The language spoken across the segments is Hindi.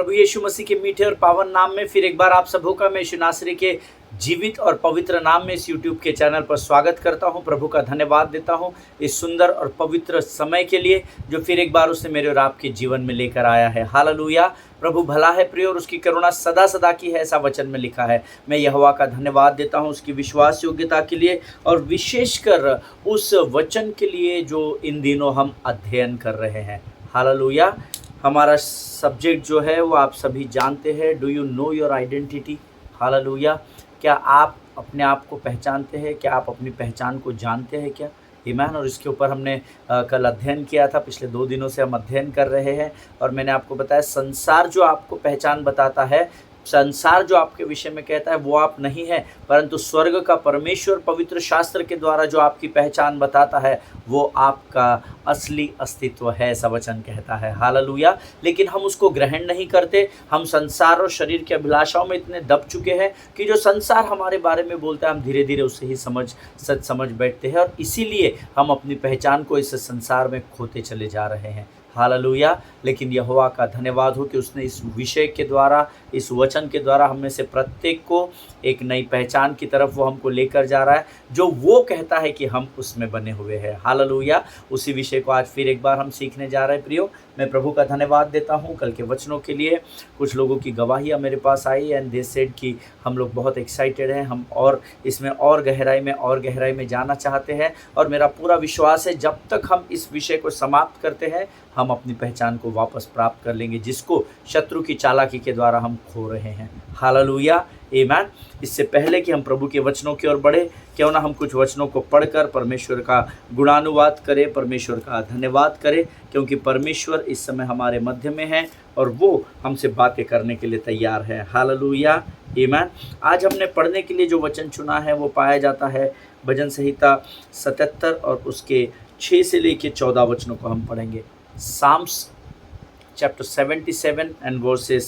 प्रभु यीशु मसीह के मीठे और पावन नाम में फिर एक बार आप सबों का मैं यीशु नासरी के जीवित और पवित्र नाम में इस YouTube के चैनल पर स्वागत करता हूं। प्रभु का धन्यवाद देता हूं इस सुंदर और पवित्र समय के लिए जो फिर एक बार उसने मेरे और आपके जीवन में लेकर आया है। हालेलुया। प्रभु भला है, प्रिय, और उसकी करुणा सदा सदा की है, ऐसा वचन में लिखा है। मैं यहोवा का धन्यवाद देता हूं उसकी विश्वास योग्यता के लिए और विशेषकर उस वचन के लिए जो इन दिनों हम अध्ययन कर रहे हैं। हालेलुया। हमारा सब्जेक्ट जो है वो आप सभी जानते हैं, do you know your identity. Hallelujah. क्या आप अपने आप को पहचानते हैं? क्या आप अपनी पहचान को जानते हैं क्या? ईमान। और इसके ऊपर हमने कल अध्ययन किया था। पिछले 2 दिनों से हम अध्ययन कर रहे हैं और मैंने आपको बताया संसार जो आपको पहचान बताता है, संसार जो आपके विषय में कहता है वो आप नहीं है, परंतु स्वर्ग का परमेश्वर पवित्र शास्त्र के द्वारा जो आपकी पहचान बताता है वो आपका असली अस्तित्व है, ऐसा वचन कहता है। हालेलुया। लेकिन हम उसको ग्रहण नहीं करते। हम संसार और शरीर की अभिलाषाओं में इतने दब चुके हैं कि जो संसार हमारे बारे में बोलता है हम धीरे धीरे उससे ही सच समझ बैठते हैं और इसीलिए हम अपनी पहचान को इस संसार में खोते चले जा रहे हैं। हालेलुया। लेकिन यहोवा का धन्यवाद हो कि उसने इस विषय के द्वारा, इस वचन के द्वारा हम में से प्रत्येक को एक नई पहचान की तरफ वो हमको लेकर जा रहा है जो वो कहता है कि हम उसमें बने हुए हैं। हालेलुया। उसी विषय को आज फिर एक बार हम सीखने जा रहे हैं। प्रियो, मैं प्रभु का धन्यवाद देता हूँ कल के वचनों के लिए। कुछ लोगों की गवाहियाँ मेरे पास आई एंड दे सेड कि हम लोग बहुत एक्साइटेड हैं, हम और इसमें और गहराई में जाना चाहते हैं और मेरा पूरा विश्वास है जब तक हम इस विषय को समाप्त करते हैं हम अपनी पहचान को वापस प्राप्त कर लेंगे जिसको शत्रु की चालाकी के द्वारा हम खो रहे हैं। हालेलुया। आमीन। इससे पहले कि हम प्रभु के वचनों की ओर बढ़े, क्यों ना हम कुछ वचनों को पढ़कर परमेश्वर का गुणानुवाद करें, परमेश्वर का धन्यवाद करें, क्योंकि परमेश्वर इस समय हमारे मध्य में है और वो हमसे बातें करने के लिए तैयार है। हालेलुया। आमीन। आज हमने पढ़ने के लिए जो वचन चुना है वो पाया जाता है भजन संहिता 77 और उसके 6 से लेकर 14 वचनों को हम पढ़ेंगे। Psalms chapter 77 and verses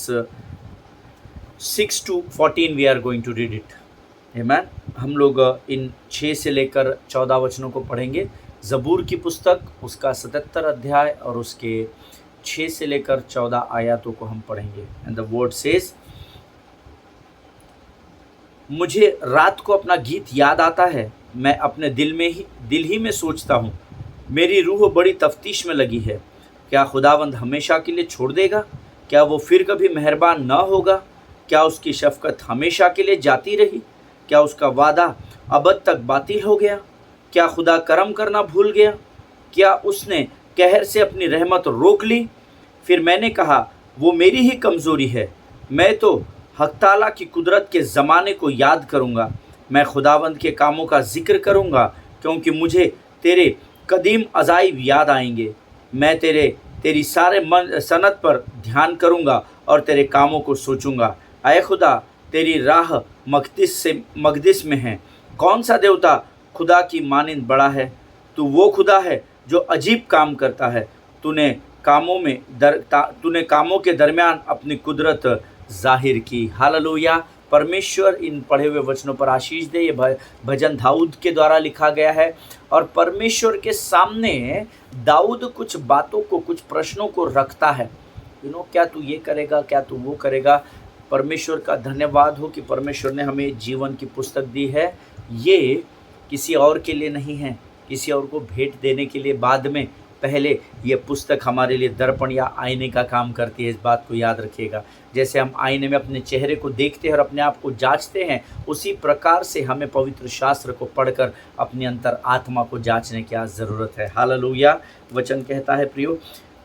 6 to 14 we are going to read it. Amen. हम लोग इन 6 से लेकर 14 वचनों को पढ़ेंगे। ज़बूर की पुस्तक उसका 77 अध्याय और उसके 6 से लेकर 14 आयतों को हम पढ़ेंगे। And the word says, मुझे रात को अपना गीत याद आता है, मैं अपने दिल ही में सोचता हूँ, मेरी रूह बड़ी तफ्तीश में लगी है। क्या खुदावंद हमेशा के लिए छोड़ देगा? क्या वो फिर कभी मेहरबान न होगा? क्या उसकी शफ़क़त हमेशा के लिए जाती रही? क्या उसका वादा अबद तक बातिल हो गया? क्या खुदा करम करना भूल गया? क्या उसने कहर से अपनी रहमत रोक ली? फिर मैंने कहा वो मेरी ही कमज़ोरी है, मैं तो हक ताला की कुदरत के ज़माने को याद करूँगा। मैं खुदावंद के कामों का जिक्र करूँगा क्योंकि मुझे तेरे कदीम अजाइब याद आएंगे। मैं तेरी सारे सनत पर ध्यान करूँगा और तेरे कामों को सोचूंगा। आए खुदा, तेरी राह मकदिस में है। कौन सा देवता खुदा की मानिंद बड़ा है? तू वो खुदा है जो अजीब काम करता है। तूने कामों के दरमियान अपनी कुदरत जाहिर की। हालेलुया। परमेश्वर इन पढ़े हुए वचनों पर आशीष दे। ये भजन दाऊद के द्वारा लिखा गया है और परमेश्वर के सामने दाऊद कुछ बातों को, कुछ प्रश्नों को रखता है। क्या तू ये करेगा, क्या तू वो करेगा? परमेश्वर का धन्यवाद हो कि परमेश्वर ने हमें जीवन की पुस्तक दी है। ये किसी और के लिए नहीं है, किसी और को भेंट देने के लिए बाद में। पहले ये पुस्तक हमारे लिए दर्पण या आईने का काम करती है, इस बात को याद रखिएगा। जैसे हम आईने में अपने चेहरे को देखते हैं और अपने आप को जांचते हैं, उसी प्रकार से हमें पवित्र शास्त्र को पढ़कर अपनी अंतर आत्मा को जांचने की आज ज़रूरत है। हालेलुया। वचन कहता है, प्रियो,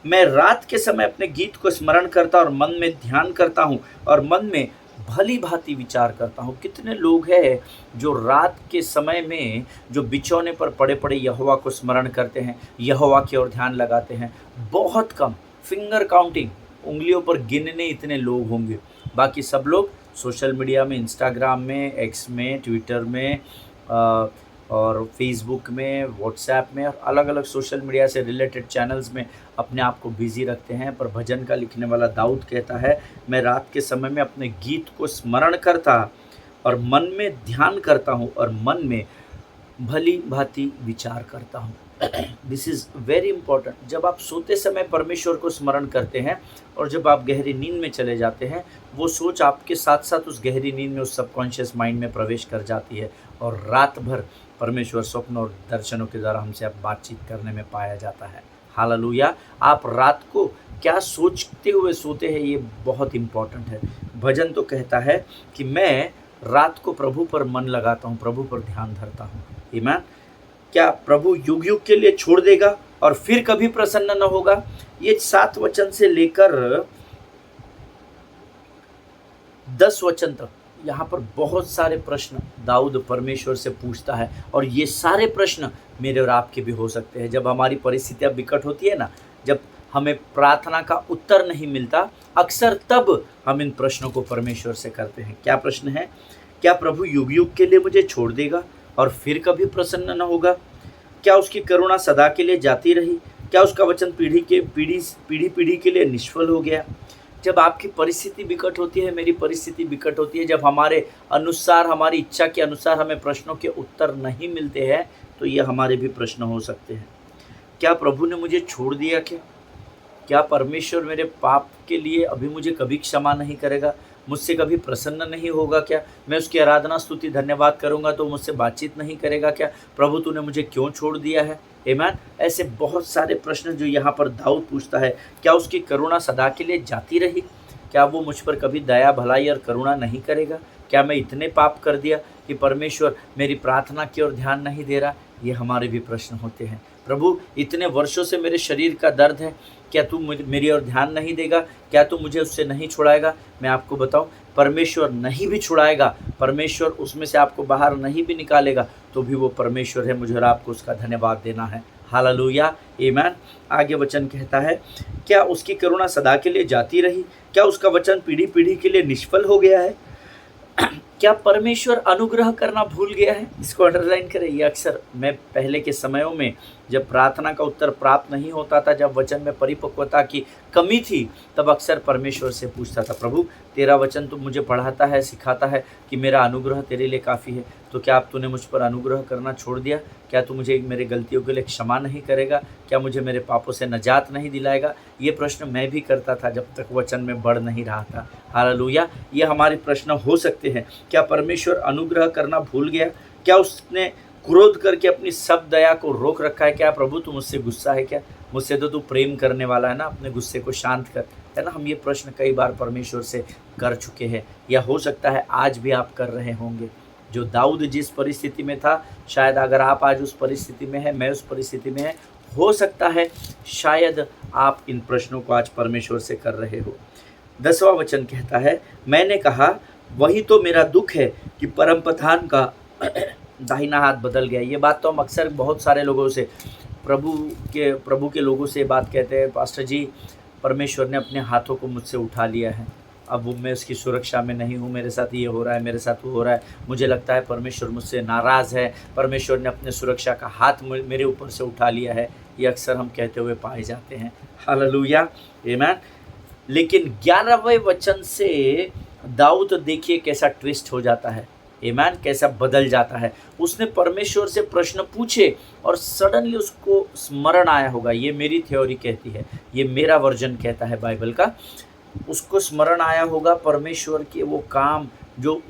मैं रात के समय अपने गीत को स्मरण करता और मन में ध्यान करता हूँ और मन में भली भांति विचार करता हूँ। कितने लोग हैं जो रात के समय में जो बिछौने पर पड़े पड़े यहोवा को स्मरण करते हैं, यहोवा की ओर ध्यान लगाते हैं? बहुत कम, फिंगर काउंटिंग, उंगलियों पर गिनने इतने लोग होंगे। बाकी सब लोग सोशल मीडिया में, इंस्टाग्राम में, एक्स में, ट्विटर में और फेसबुक में, व्हाट्सएप में और अलग अलग सोशल मीडिया से रिलेटेड चैनल्स में अपने आप को बिजी रखते हैं। पर भजन का लिखने वाला दाऊद कहता है, मैं रात के समय में अपने गीत को स्मरण करता और मन में ध्यान करता हूँ और मन में भली भांति विचार करता हूँ। This is very important. जब आप सोते समय परमेश्वर को स्मरण करते हैं और जब आप गहरी नींद में चले जाते हैं, वो सोच आपके साथ साथ उस गहरी नींद में, उस सबकॉन्शियस माइंड में प्रवेश कर जाती है और रात भर परमेश्वर स्वप्न और दर्शनों के द्वारा हमसे अब बातचीत करने में पाया जाता है। हालेलुया। आप रात को क्या सोचते हुए सोते हैं, ये बहुत इम्पॉर्टेंट है। भजन तो कहता है कि मैं रात को प्रभु पर मन लगाता हूँ, प्रभु पर ध्यान धरता हूँ। आमीन। क्या प्रभु युग युग के लिए छोड़ देगा और फिर कभी प्रसन्न न होगा? ये 7 वचन से लेकर 10 वचन तक यहाँ पर बहुत सारे प्रश्न दाऊद परमेश्वर से पूछता है और ये सारे प्रश्न मेरे और आपके भी हो सकते हैं। जब हमारी परिस्थितियाँ विकट होती है ना, जब हमें प्रार्थना का उत्तर नहीं मिलता, अक्सर तब हम इन प्रश्नों को परमेश्वर से करते हैं। क्या प्रश्न है? क्या प्रभु युग युग के लिए मुझे छोड़ देगा और फिर कभी प्रसन्न न होगा? क्या उसकी करुणा सदा के लिए जाती रही? क्या उसका वचन पीढ़ी के लिए निष्फल हो गया? जब आपकी परिस्थिति विकट होती है, मेरी परिस्थिति विकट होती है, जब हमारे अनुसार, हमारी इच्छा के अनुसार हमें प्रश्नों के उत्तर नहीं मिलते हैं, तो ये हमारे भी प्रश्न हो सकते हैं। क्या प्रभु ने मुझे छोड़ दिया? क्या परमेश्वर मेरे पाप के लिए अभी मुझे कभी क्षमा नहीं करेगा? मुझसे कभी प्रसन्न नहीं होगा क्या? मैं उसकी आराधना स्तुति धन्यवाद करूंगा तो मुझसे बातचीत नहीं करेगा क्या? प्रभु तूने मुझे क्यों छोड़ दिया है? आमीन। ऐसे बहुत सारे प्रश्न जो यहाँ पर दाऊद पूछता है। क्या उसकी करुणा सदा के लिए जाती रही? क्या वो मुझ पर कभी दया भलाई और करुणा नहीं करेगा? क्या मैं इतने पाप कर दिया कि परमेश्वर मेरी प्रार्थना की ओर ध्यान नहीं दे रहा? ये हमारे भी प्रश्न होते हैं। प्रभु इतने वर्षों से मेरे शरीर का दर्द है, क्या तू मेरी ओर ध्यान नहीं देगा? क्या तू मुझे उससे नहीं छुड़ाएगा? मैं आपको बताऊं, परमेश्वर नहीं भी छुड़ाएगा, परमेश्वर उसमें से आपको बाहर नहीं भी निकालेगा, तो भी वो परमेश्वर है। मुझे और आपको उसका धन्यवाद देना है। हालेलुया, आमीन। आगे वचन कहता है, क्या उसकी करुणा सदा के लिए जाती रही? क्या उसका वचन पीढ़ी पीढ़ी के लिए निष्फल हो गया है? क्या परमेश्वर अनुग्रह करना भूल गया है? इसको अंडरलाइन करें। ये अक्सर मैं पहले के समयों में जब प्रार्थना का उत्तर प्राप्त नहीं होता था, जब वचन में परिपक्वता की कमी थी, तब अक्सर परमेश्वर से पूछता था, प्रभु तेरा वचन तो मुझे पढ़ाता है, सिखाता है कि मेरा अनुग्रह तेरे लिए काफ़ी है, तो क्या अब तूने मुझ पर अनुग्रह करना छोड़ दिया? क्या तू मुझे मेरे गलतियों के लिए क्षमा नहीं करेगा? क्या मुझे मेरे पापों से नजात नहीं दिलाएगा? ये प्रश्न मैं भी करता था जब तक वचन में बढ़ नहीं रहा था। हालेलुया। ये हमारे प्रश्न हो सकते हैं। क्या परमेश्वर अनुग्रह करना भूल गया? क्या उसने क्रोध करके अपनी सब दया को रोक रखा है? क्या प्रभु तू मुझसे गुस्सा है क्या? मुझसे तो तू प्रेम करने वाला है ना, अपने गुस्से को शांत कर, है ना। हम ये प्रश्न कई बार परमेश्वर से कर चुके हैं, या हो सकता है आज भी आप कर रहे होंगे। जो दाऊद जिस परिस्थिति में था, शायद अगर आप आज उस परिस्थिति में है, मैं उस परिस्थिति में है, हो सकता है शायद आप इन प्रश्नों को आज परमेश्वर से कर रहे हो। 10वां वचन कहता है, मैंने कहा वही तो मेरा दुख है कि परम प्रधान का दाहिना हाथ बदल गया। ये बात तो हम अक्सर बहुत सारे लोगों से, प्रभु के लोगों से बात कहते हैं, पास्टर जी परमेश्वर ने अपने हाथों को मुझसे उठा लिया है, अब वो मैं उसकी सुरक्षा में नहीं हूँ, मेरे साथ ये हो रहा है, मेरे साथ वो हो रहा है, मुझे लगता है परमेश्वर मुझसे नाराज़ है, परमेश्वर ने अपने सुरक्षा का हाथ मेरे ऊपर से उठा लिया है। ये अक्सर हम कहते हुए पाए जाते हैं। हालेलुया, आमीन। लेकिन 11वें वचन से दाऊद देखिए कैसा ट्विस्ट हो जाता है, आमीन, कैसा बदल जाता है। उसने परमेश्वर से प्रश्न पूछे और सडनली उसको स्मरण आया होगा। ये मेरी थ्योरी कहती है, ये मेरा वर्जन कहता है बाइबल का। उसको स्मरण आया होगा परमेश्वर के वो काम जो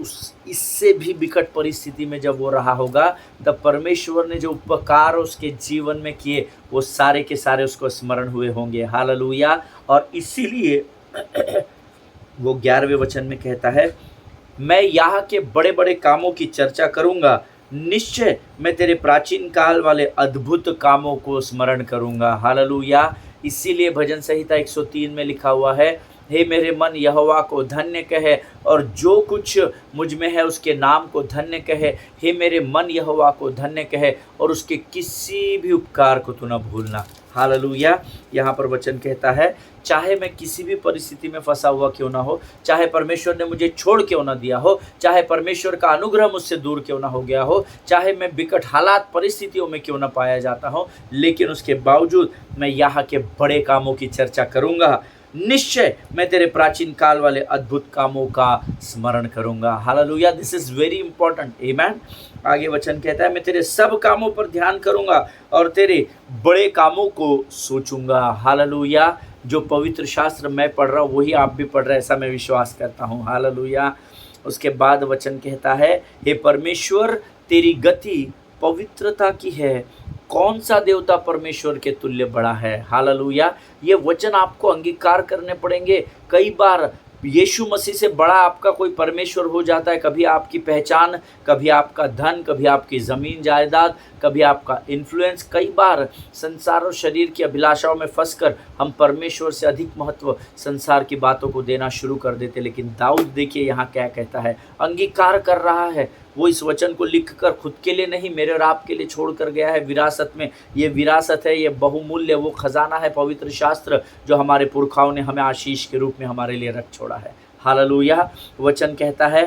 इससे भी विकट परिस्थिति में जब वो रहा होगा, तब परमेश्वर ने जो उपकार उसके जीवन में किए, वो सारे के सारे उसको स्मरण हुए होंगे। हालेलुया। और इसीलिए वो 11वें वचन में कहता है, मैं यहाँ के बड़े बड़े कामों की चर्चा करूँगा, निश्चय मैं तेरे प्राचीन काल वाले अद्भुत कामों को स्मरण करूँगा। हालेलुया। इसीलिए भजन संहिता 103 में लिखा हुआ है, हे मेरे मन यहोवा को धन्य कहे और जो कुछ मुझ में है उसके नाम को धन्य कहे। हे मेरे मन यहोवा को धन्य कहे और उसके किसी भी उपकार को तू न भूलना। हालेलुया। यहाँ पर वचन कहता है, चाहे मैं किसी भी परिस्थिति में फंसा हुआ क्यों ना हो, चाहे परमेश्वर ने मुझे छोड़ क्यों ना दिया हो, चाहे परमेश्वर का अनुग्रह मुझसे दूर क्यों ना हो गया हो, चाहे मैं विकट हालात परिस्थितियों में क्यों ना पाया जाता हो, लेकिन उसके बावजूद मैं यहाँ के बड़े कामों की चर्चा करूँगा। निश्चय मैं तेरे प्राचीन काल वाले अद्भुत कामों का स्मरण करूंगा। Hallelujah, this is very important. Amen. आगे वचन कहता है मैं तेरे सब कामों पर ध्यान करूंगा और तेरे बड़े कामों को सोचूंगा। हालेलुया, जो पवित्र शास्त्र मैं पढ़ रहा हूँ वही आप भी पढ़ रहे हैं, ऐसा मैं विश्वास करता हूँ। हालेलुया। उसके बाद वचन कहता है हे परमेश्वर तेरी गति पवित्रता की है, कौन सा देवता परमेश्वर के तुल्य बड़ा है। हालेलुया, ये वचन आपको अंगीकार करने पड़ेंगे। कई बार यीशु मसीह से बड़ा आपका कोई परमेश्वर हो जाता है। कभी आपकी पहचान, कभी आपका धन, कभी आपकी ज़मीन जायदाद, कभी आपका इन्फ्लुएंस। कई बार संसार और शरीर की अभिलाषाओं में फंसकर हम परमेश्वर से अधिक महत्व संसार की बातों को देना शुरू कर देते। लेकिन दाऊद देखिए यहाँ क्या कहता है, अंगीकार कर रहा है। वो इस वचन को लिखकर खुद के लिए नहीं, मेरे और आपके लिए छोड़ कर गया है विरासत में। ये विरासत है, ये बहुमूल्य वो खजाना है पवित्र शास्त्र, जो हमारे पुरखाओं ने हमें आशीष के रूप में हमारे लिए रख छोड़ा है। हालेलुया। वचन कहता है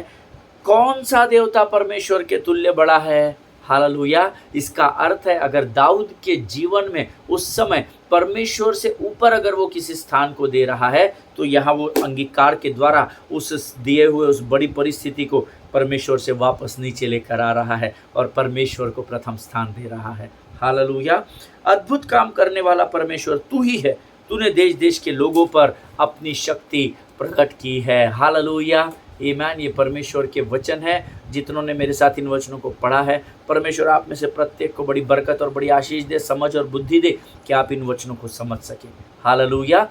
कौन सा देवता परमेश्वर के तुल्य बड़ा है। हालेलुया। इसका अर्थ है अगर दाऊद के जीवन में उस समय परमेश्वर से ऊपर अगर वो किसी स्थान को दे रहा है, तो यहाँ वो अंगीकार के द्वारा उस दिए हुए उस बड़ी परिस्थिति को परमेश्वर से वापस नीचे लेकर आ रहा है और परमेश्वर को प्रथम स्थान दे रहा है। हालेलुया। अद्भुत काम करने वाला परमेश्वर तू ही है। तूने देश देश के लोगों पर अपनी शक्ति प्रकट की है। हालेलुया। आमीन। ये परमेश्वर के वचन है। जितनों ने मेरे साथ इन वचनों को पढ़ा है, परमेश्वर आप में से प्रत्येक को बड़ी बरकत और बड़ी आशीष दे, समझ और बुद्धि दे कि आप इन वचनों को समझ सकें। हालेलुया।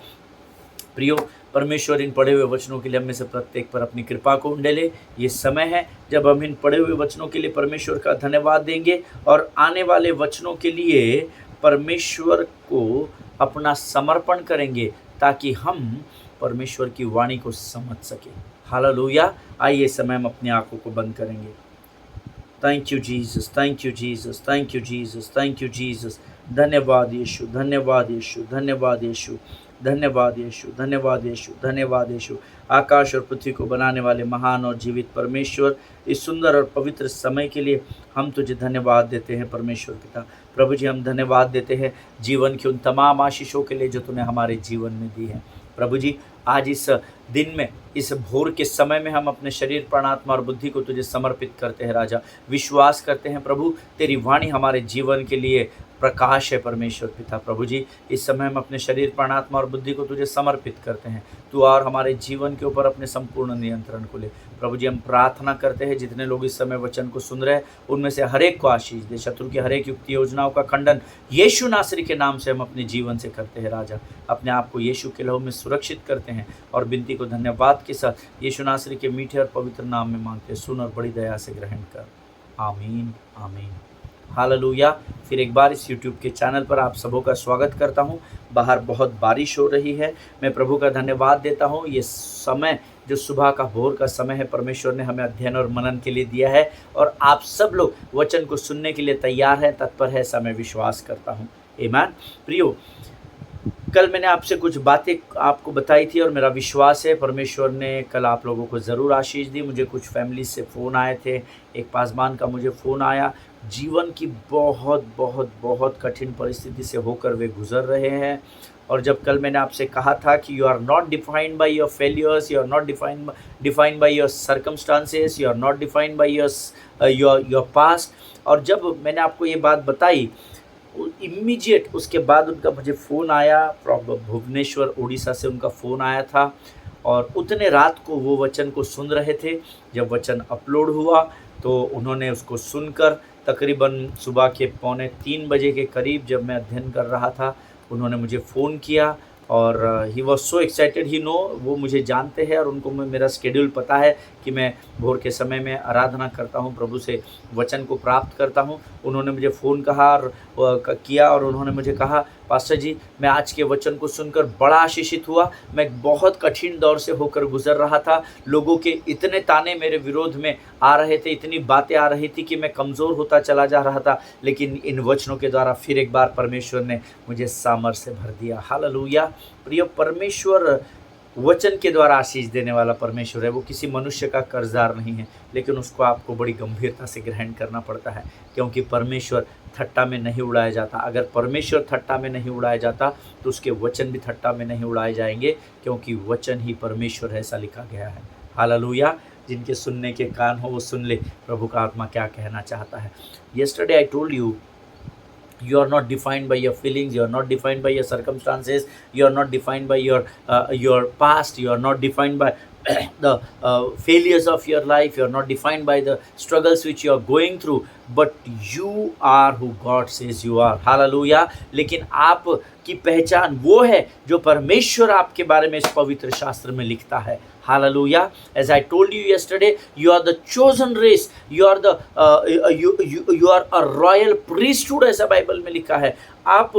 प्रियो, परमेश्वर इन पढ़े हुए वचनों के लिए हम में से प्रत्येक पर अपनी कृपा को उंडेले। ये समय है जब हम इन पढ़े हुए वचनों के लिए परमेश्वर का धन्यवाद देंगे और आने वाले वचनों के लिए परमेश्वर को अपना समर्पण करेंगे, ताकि हम परमेश्वर की वाणी को समझ सकें। हालेलुया। आइए समय हम अपनी आंखों को बंद करेंगे। Thank you Jesus, thank you Jesus, thank you Jesus, thank you Jesus. धन्यवाद यीशु, धन्यवाद यीशु, धन्यवाद यीशु, धन्यवाद यीशु, धन्यवाद यीशु, धन्यवाद यीशु। आकाश और पृथ्वी को बनाने वाले महान और जीवित परमेश्वर, इस सुंदर और पवित्र समय के लिए हम तुझे धन्यवाद देते हैं परमेश्वर पिता। प्रभु जी, हम धन्यवाद देते हैं जीवन की उन तमाम आशीषों के लिए जो तूने हमारे जीवन में दी है। प्रभु जी, आज इस दिन में, इस भोर के समय में हम अपने शरीर, प्राण, आत्मा और बुद्धि को तुझे समर्पित करते हैं राजा। विश्वास करते हैं प्रभु, तेरी वाणी हमारे जीवन के लिए प्रकाश है परमेश्वर पिता। प्रभु जी, इस समय हम अपने शरीर, प्राण, आत्मा और बुद्धि को तुझे समर्पित करते हैं। तू और हमारे जीवन के ऊपर अपने संपूर्ण नियंत्रण को ले। प्रभु जी, हम प्रार्थना करते हैं जितने लोग इस समय वचन को सुन रहे हैं, उनमें से हर एक को आशीष दे। शत्रु की हर एक युक्ति योजनाओं का खंडन यीशु नासरी के नाम से हम अपने जीवन से करते हैं राजा। अपने आप को यीशु के लहू में सुरक्षित करते हैं और विनती को धन्यवाद के साथ यीशु नासरी के मीठे और पवित्र नाम में मांगते हैं। सुन और बड़ी दया से ग्रहण कर। आमीन, आमीन। हालेलुया। फिर एक बार इस YouTube के चैनल पर आप सबों का स्वागत करता हूं। बाहर बहुत बारिश हो रही है। मैं प्रभु का धन्यवाद देता हूं। ये समय जो सुबह का भोर का समय है, परमेश्वर ने हमें अध्ययन और मनन के लिए दिया है और आप सब लोग वचन को सुनने के लिए तैयार हैं, तत्पर है, ऐसा मैं विश्वास करता हूँ। आमीन। प्रियो, कल मैंने आपसे कुछ बातें आपको बताई थी और मेरा विश्वास है परमेश्वर ने कल आप लोगों को ज़रूर आशीष दी। मुझे कुछ फैमिली से फ़ोन आए थे। एक पासवान का मुझे फ़ोन आया। जीवन की बहुत बहुत बहुत कठिन परिस्थिति से होकर वे गुज़र रहे हैं। और जब कल मैंने आपसे कहा था कि you are not defined by your failures, you are not defined by your circumstances, you are not defined by your past, और जब मैंने आपको ये बात बताई, इमीडिएट उसके बाद उनका मुझे फ़ोन आया। भुवनेश्वर उड़ीसा से उनका फ़ोन आया था और उतने रात को वो वचन को सुन रहे थे। जब वचन अपलोड हुआ तो उन्होंने उसको सुनकर तकरीबन सुबह के 2:45 बजे के करीब, जब मैं अध्ययन कर रहा था, उन्होंने मुझे फ़ोन किया और he was so excited. He know, वो मुझे जानते हैं और उनको मेरा स्केड्यूल पता है कि मैं भोर के समय में आराधना करता हूँ, प्रभु से वचन को प्राप्त करता हूँ। उन्होंने मुझे फ़ोन किया और उन्होंने मुझे कहा, पास्टर जी, मैं आज के वचन को सुनकर बड़ा आशीषित हुआ। मैं बहुत कठिन दौर से होकर गुजर रहा था। लोगों के इतने ताने मेरे विरोध में आ रहे थे, इतनी बातें आ रही थी कि मैं कमज़ोर होता चला जा रहा था, लेकिन इन वचनों के द्वारा फिर एक बार परमेश्वर ने मुझे सामर्थ्य से भर दिया। हालेलुया। प्रिय, परमेश्वर वचन के द्वारा आशीष देने वाला परमेश्वर है। वो किसी मनुष्य का कर्जदार नहीं है, लेकिन उसको आपको बड़ी गंभीरता से ग्रहण करना पड़ता है, क्योंकि परमेश्वर थट्टा में नहीं उड़ाया जाता। अगर परमेश्वर थट्टा में नहीं उड़ाया जाता तो उसके वचन भी थट्टा में नहीं उड़ाए जाएंगे, क्योंकि वचन ही परमेश्वर है, ऐसा लिखा गया है। हालेलुया। जिनके सुनने के कान हो वो सुन ले प्रभु का आत्मा क्या कहना चाहता है। Yesterday I told you, you are not defined by your feelings, you are not defined by your circumstances, you are not defined by your past, you are not defined by the failures of your life, you are not defined by the struggles which you are going through, but you are who God says you are. Hallelujah. लेकिन आप की पहचान वो है जो परमेश्वर आपके बारे में इस पवित्र शास्त्र में लिखता है। Hallelujah. As I told you yesterday, you are the chosen race. You are the you are a royal priesthood, ऐसा बाइबल में लिखा है। आप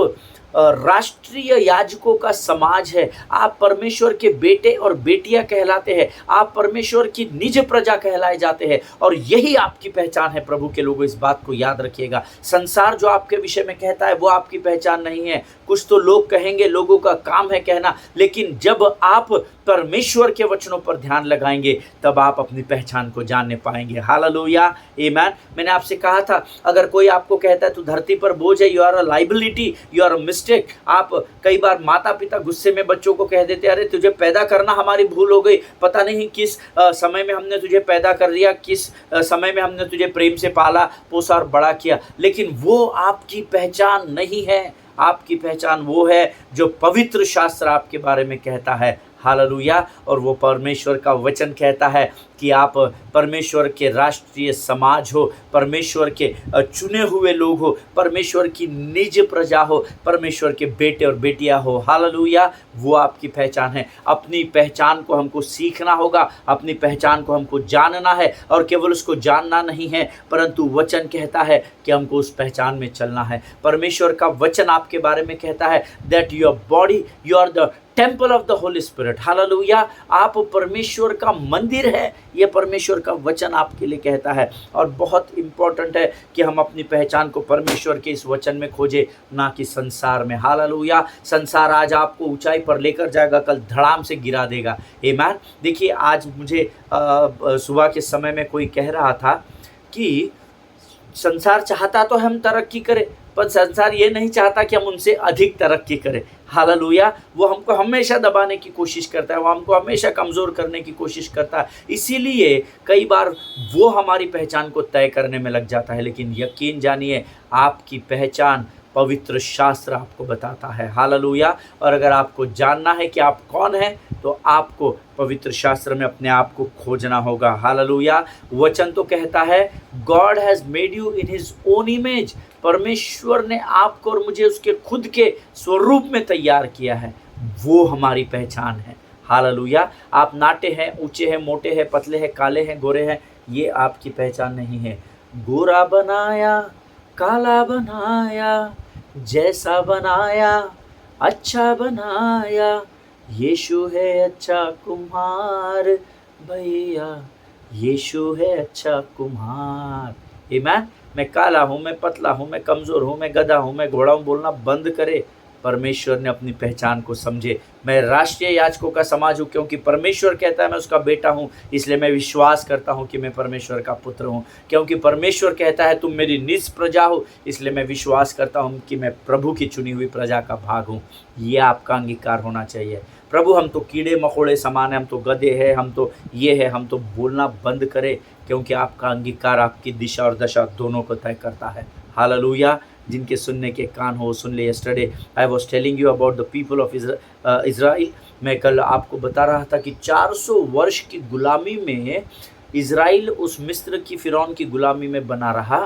राष्ट्रीय याजकों का समाज है। आप परमेश्वर के बेटे और बेटियां कहलाते हैं। आप परमेश्वर की निज प्रजा कहलाए जाते हैं, और यही आपकी पहचान है। प्रभु के लोगों, इस बात को याद रखिएगा। संसार जो आपके विषय में कहता है वो आपकी पहचान नहीं है। कुछ तो लोग कहेंगे, लोगों का काम है कहना, लेकिन जब आप परमेश्वर के वचनों पर ध्यान लगाएंगे तब आप अपनी पहचान को जानने पाएंगे। हालेलुया, आमेन। मैंने आपसे कहा था, अगर कोई आपको कहता है तू धरती पर बोझ है, you are a liability, you are a mistake. आप कई बार माता पिता गुस्से में बच्चों को कह देते, अरे तुझे पैदा करना हमारी भूल हो गई, पता नहीं किस समय में हमने तुझे पैदा कर दिया, किस समय में हमने तुझे प्रेम से पाला पोसा और बड़ा किया। लेकिन वो आपकी पहचान नहीं है। आपकी पहचान वो है जो पवित्र शास्त्र आपके बारे में कहता है। हालेलुया। और वो परमेश्वर का वचन कहता है कि आप परमेश्वर के राष्ट्रीय समाज हो, परमेश्वर के चुने हुए लोग हो, परमेश्वर की निज प्रजा हो, परमेश्वर के बेटे और बेटियां हो। हालेलुया। वो आपकी पहचान है। अपनी पहचान को हमको सीखना होगा, अपनी पहचान को हमको जानना है, और केवल उसको जानना नहीं है परंतु वचन कहता है कि हमको उस पहचान में चलना है। परमेश्वर का वचन आपके बारे में कहता है that your body, you are the temple of the holy spirit. Hallelujah. आप परमेश्वर का मंदिर है, ये परमेश्वर का वचन आपके लिए कहता है। और बहुत इंपॉर्टेंट है कि हम अपनी पहचान को परमेश्वर के इस वचन में खोजे, ना कि संसार में। हालेलुया। संसार आज आपको ऊंचाई पर लेकर जाएगा, कल धड़ाम से गिरा देगा। आमीन। देखिए, आज मुझे सुबह के समय में कोई कह रहा था कि संसार चाहता तो हम तरक्की करें, पर संसार ये नहीं चाहता कि हम उनसे अधिक तरक्की करें। हालेलुया। वो हमको हमेशा दबाने की कोशिश करता है, वो हमको हमेशा कमज़ोर करने की कोशिश करता है। इसीलिए कई बार वो हमारी पहचान को तय करने में लग जाता है। लेकिन यकीन जानिए, आपकी पहचान पवित्र शास्त्र आपको बताता है। हालेलुया। और अगर आपको जानना है कि आप कौन हैं, तो आपको पवित्र शास्त्र में अपने आप को खोजना होगा। हालेलुया। वचन तो कहता है God has made you in his own image. परमेश्वर ने आपको और मुझे उसके खुद के स्वरूप में तैयार किया है। वो हमारी पहचान है। हालेलुया। आप नाटे हैं, ऊंचे हैं, मोटे हैं, पतले हैं, काले हैं, गोरे हैं, ये आपकी पहचान नहीं है। गोरा बनाया, काला बनाया, जैसा बनाया अच्छा बनाया, यीशु है अच्छा कुम्हार भैया, यीशु है अच्छा कुम्हार। आमीन। मैं काला हूँ, मैं पतला हूँ, मैं कमज़ोर हूँ, मैं गधा हूँ, मैं घोड़ा हूँ, बोलना बंद करे। परमेश्वर ने अपनी पहचान को समझे। मैं राष्ट्रीय याजकों का समाज हूँ, क्योंकि परमेश्वर कहता है मैं उसका बेटा हूँ, इसलिए मैं विश्वास करता हूँ कि मैं परमेश्वर का पुत्र हूँ। क्योंकि परमेश्वर कहता है तुम मेरी निज प्रजा हो, इसलिए मैं विश्वास करता हूँ कि मैं प्रभु की चुनी हुई प्रजा का भाग हूँ। ये आपका अंगीकार होना चाहिए। प्रभु हम तो कीड़े मकोड़े समान हैं, हम तो गधे हैं, हम तो ये है, हम तो बोलना बंद करें, क्योंकि आपका अंगीकार आपकी दिशा और दशा दोनों को तय करता है। हालेलुया। जिनके सुनने के कान हो सुन ले। Yesterday I was telling you about the people of Israel. मैं कल आपको बता रहा था कि 400 वर्ष की गुलामी में इज़राइल उस मिस्र की फ़िरौन की गुलामी में बना रहा।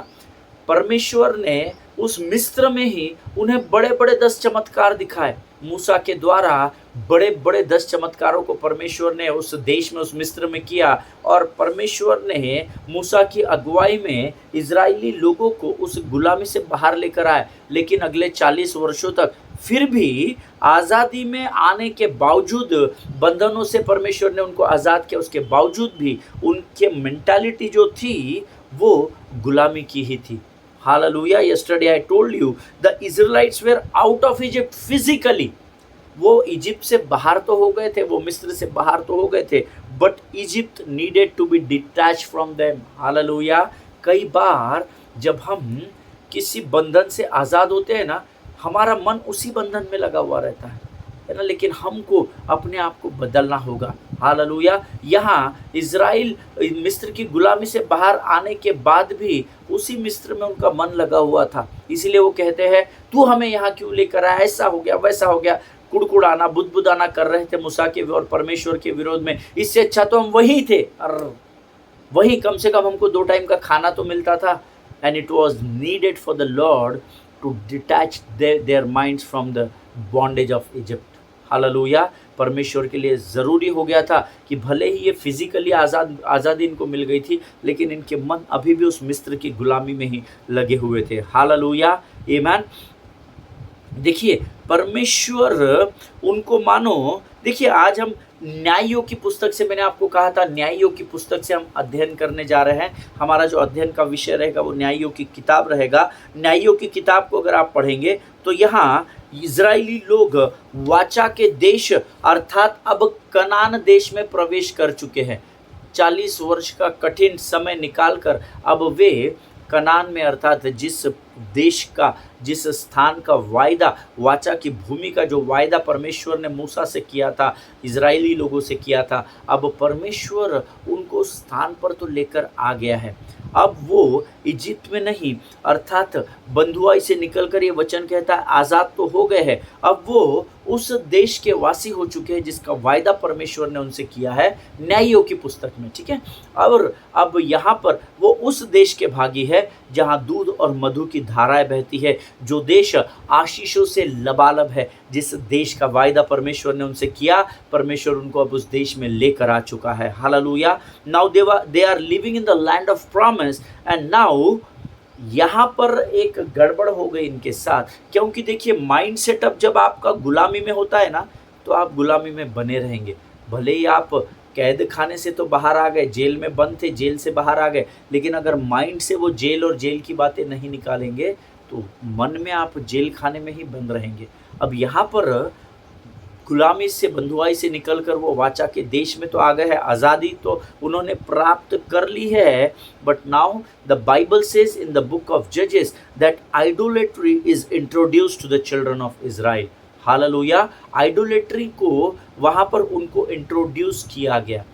परमेश्वर ने उस मिस्र में ही उन्हें बड़े बड़े 10 चमत्कार दिखाए। मूसा के द्वारा बड़े बड़े 10 चमत्कारों को परमेश्वर ने उस देश में, उस मिस्र में किया। और परमेश्वर ने मूसा की अगुवाई में इजरायली लोगों को उस गुलामी से बाहर लेकर आए। लेकिन अगले 40 वर्षों तक फिर भी आज़ादी में आने के बावजूद, बंधनों से परमेश्वर ने उनको आज़ाद किया, उसके बावजूद भी उनके मेंटालिटी जो थी वो गुलामी की ही थी। Hallelujah. Yesterday I told you the Israelites were out of Egypt physically. वो इजिप्ट से बाहर तो हो गए थे, वो मिस्र से बाहर तो हो गए थे, but Egypt needed to be detach from them. Hallelujah. कई बार जब हम किसी बंधन से आज़ाद होते हैं ना, हमारा मन उसी बंधन में लगा हुआ रहता है ना, लेकिन हमको अपने आप को बदलना होगा। हालेलुया। यहाँ इज़राइल मिस्र की गुलामी से बाहर आने के बाद भी उसी मिस्र में उनका मन लगा हुआ था, इसीलिए वो कहते हैं तू हमें यहाँ क्यों लेकर आया, ऐसा हो गया वैसा हो गया, कुड़कुड़ाना बुदबुदाना कर रहे थे मूसा के और परमेश्वर के विरोध में। इससे अच्छा तो हम वहीं थे, और वहीं कम से कम हमको 2 टाइम का खाना तो मिलता था। And it was needed for the Lord to detach their minds from the bondage of Egypt. Hallelujah. परमेश्वर के लिए ज़रूरी हो गया था कि भले ही ये फिजिकली आज़ादी इनको मिल गई थी, लेकिन इनके मन अभी भी उस मिस्र की गुलामी में ही लगे हुए थे। हालेलुया। आमीन। देखिए परमेश्वर उनको मानो, देखिए आज हम न्यायियों की पुस्तक से, मैंने आपको कहा था न्यायियों की पुस्तक से हम अध्ययन करने जा रहे हैं। हमारा जो अध्ययन का विषय रहेगा वो न्यायियों की किताब रहेगा। न्यायियों की किताब को अगर आप पढ़ेंगे तो यहाँ इजरायली लोग वाचा के देश अर्थात अब कनान देश में प्रवेश कर चुके हैं। 40 वर्ष का कठिन समय निकालकर अब वे कनान में अर्थात जिस देश का, जिस स्थान का वायदा, वाचा की भूमि का जो वायदा परमेश्वर ने मूसा से किया था, इजरायली लोगों से किया था, अब परमेश्वर उनको स्थान पर तो लेकर आ गया है। अब वो इजिप्ट में नहीं अर्थात बंधुआई से निकलकर, ये वचन कहता है आज़ाद तो हो गए हैं, अब वो उस देश के वासी हो चुके हैं जिसका वायदा परमेश्वर ने उनसे किया है न्यायियों की पुस्तक में। ठीक है। और अब यहाँ पर वो उस देश के भागी है जहाँ दूध और मधु की धाराएं बहती है, जो देश आशीषों से लबालब है, जिस देश का वायदा परमेश्वर ने उनसे किया, परमेश्वर उनको अब उस देश में लेकर आ चुका है। Hallelujah. Now they are living in the land of promise and now यहाँ पर एक गड़बड़ हो गई इनके साथ, क्योंकि देखिए माइंड सेटअप जब आपका गुलामी में होता है ना, तो आप गुलामी में बने रहेंगे। भले ही आप कैद खाने से तो बाहर आ गए, जेल में बंद थे, जेल से बाहर आ गए, लेकिन अगर माइंड से वो जेल और जेल की बातें नहीं निकालेंगे तो मन में आप जेल खाने में ही बंद रहेंगे। अब यहाँ पर गुलामी से, बंधुआई से निकलकर वो वाचा के देश में तो आ गए हैं, आज़ादी तो उन्होंने प्राप्त कर ली है। But now the Bible says in the book of जजेस that idolatry is introduced to the children of Israel. Hallelujah. Idolatry को वहाँ पर उनको इंट्रोड्यूस किया गया,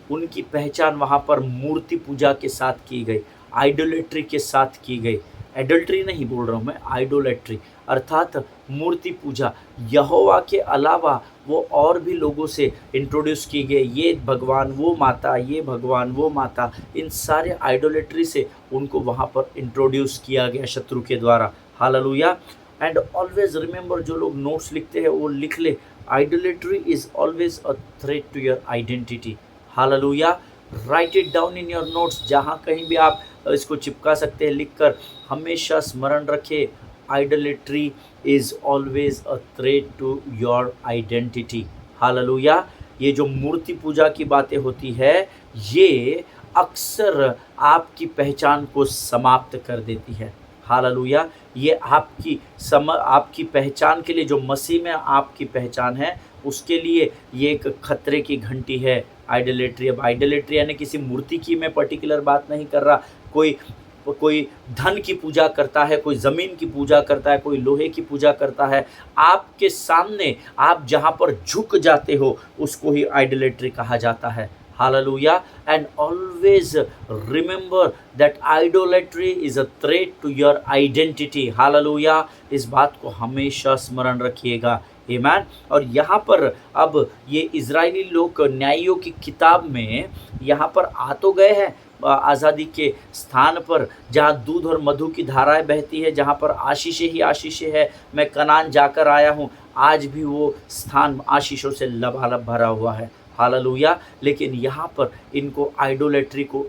उनकी पहचान वहाँ पर मूर्ति पूजा के साथ की गई, आइडोलेट्री के साथ की गई। एडल्ट्री नहीं बोल रहा हूँ मैं, आइडोलेट्री अर्थात मूर्ति पूजा। यहोवा के अलावा वो और भी लोगों से इंट्रोड्यूस की गई, ये भगवान वो माता, ये भगवान वो माता, इन सारे आइडोलेट्री से उनको वहाँ पर इंट्रोड्यूस किया गया शत्रु के द्वारा। हालेलुया। एंड ऑलवेज रिमेंबर, जो लोग नोट्स लिखते हैं वो लिख ले, idolatry is always a threat to your identity. Hallelujah. Write it down in your notes, जहाँ कहीं भी आप इसको चिपका सकते हैं, लिखकर हमेशा स्मरण रखें, idolatry is always a threat to your identity. Hallelujah. ये जो मूर्ति पूजा की बातें होती है, ये अक्सर आपकी पहचान को समाप्त कर देती है। हालेलुया। ये आपकी पहचान के लिए, जो मसीह में आपकी पहचान है, उसके लिए ये एक खतरे की घंटी है आइडोलेट्री। अब आइडोलेट्री यानी किसी मूर्ति की मैं पर्टिकुलर बात नहीं कर रहा, कोई धन की पूजा करता है, कोई ज़मीन की पूजा करता है, कोई लोहे की पूजा करता है, आपके सामने आप जहाँ पर झुक जाते हो उसको ही आइडोलेट्री कहा जाता है। Hallelujah. And always remember that idolatry is a threat to your identity. Hallelujah. इस बात को हमेशा स्मरण रखिएगा। आमीन। और यहाँ पर अब ये इजरायली लोग न्यायियों की किताब में यहाँ पर आ तो गए हैं आज़ादी के स्थान पर, जहाँ दूध और मधु की धाराएं बहती है, जहाँ पर आशीषें ही आशीषें है, मैं कनान जाकर आया हूँ। आज भी वो स्थान आशीषों से लबालब भरा हुआ है। हालेलुया। लेकिन यहाँ पर इनको आइडोलेट्री को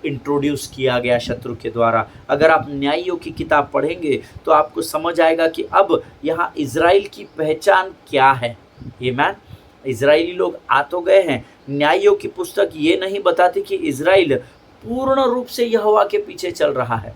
इंट्रोड्यूस किया गया शत्रु के द्वारा। अगर आप न्यायियों की किताब पढ़ेंगे तो आपको समझ आएगा कि अब यहाँ इज़राइल की पहचान क्या है। आमीन। इज़राइली लोग आ तो गए हैं। न्यायियों की पुस्तक ये नहीं बताती कि इज़राइल पूर्ण रूप से यहोवा के पीछे चल रहा है।